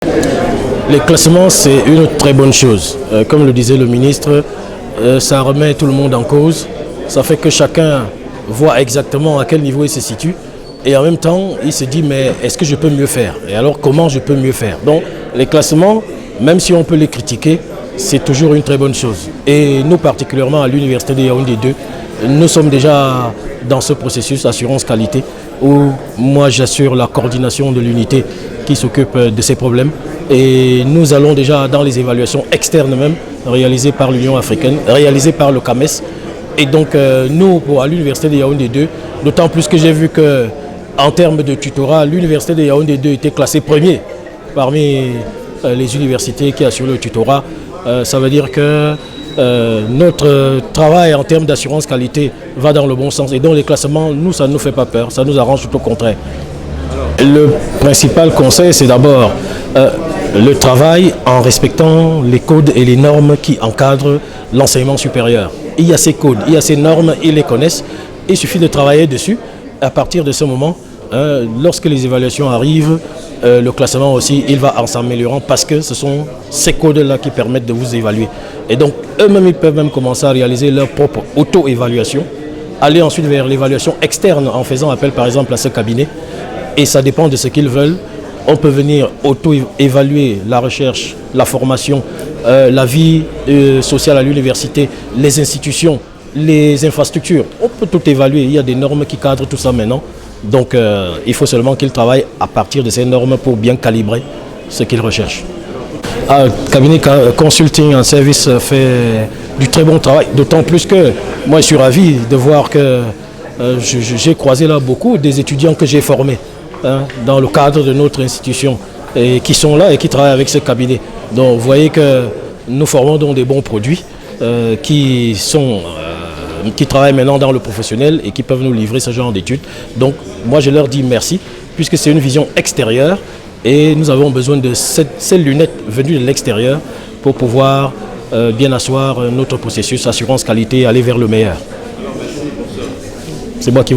Les classements, c'est une très bonne chose. Comme le disait le ministre, ça remet tout le monde en cause. Ça fait que chacun voit exactement à quel niveau il se situe. Et en même temps, il se dit, mais est-ce que je peux mieux faire? Et alors, comment je peux mieux faire? Donc, les classements, même si on peut les critiquer, c'est toujours une très bonne chose. Et nous, particulièrement à l'Université de Yaoundé 2, nous sommes déjà dans ce processus assurance qualité où moi j'assure la coordination de l'unité qui s'occupe de ces problèmes. Et nous allons déjà dans les évaluations externes même, réalisées par l'Union africaine, réalisées par le CAMES. Et donc nous, à l'Université de Yaoundé 2, d'autant plus que j'ai vu que en termes de tutorat, l'Université de Yaoundé 2 était classée premier parmi les universités qui assurent le tutorat. Ça veut dire que notre travail en termes d'assurance qualité va dans le bon sens. Et donc les classements, nous, ça ne nous fait pas peur, ça nous arrange tout au contraire. Le principal conseil, c'est d'abord le travail en respectant les codes et les normes qui encadrent l'enseignement supérieur. Il y a ces codes, il y a ces normes, ils les connaissent. Il suffit de travailler dessus. À partir de ce moment, lorsque les évaluations arrivent, le classement aussi, il va en s'améliorant parce que ce sont ces codes-là qui permettent de vous évaluer. Et donc, eux-mêmes, ils peuvent même commencer à réaliser leur propre auto-évaluation, aller ensuite vers l'évaluation externe en faisant appel, par exemple, à ce cabinet. Et ça dépend de ce qu'ils veulent. On peut venir auto-évaluer la recherche, la formation, la vie sociale à l'université, les institutions, les infrastructures. On peut tout évaluer. Il y a des normes qui cadrent tout ça maintenant. Donc il faut seulement qu'ils travaillent à partir de ces normes pour bien calibrer ce qu'ils recherchent. Cabinet Consulting en service fait du très bon travail, d'autant plus que moi je suis ravi de voir que j'ai croisé là beaucoup des étudiants que j'ai formés dans le cadre de notre institution et qui sont là et qui travaillent avec ce cabinet. Donc vous voyez que nous formons donc des bons produits qui travaillent maintenant dans le professionnel et qui peuvent nous livrer ce genre d'études. Donc moi je leur dis merci puisque c'est une vision extérieure et nous avons besoin de ces lunettes venues de l'extérieur pour pouvoir bien asseoir notre processus assurance qualité et aller vers le meilleur. C'est moi qui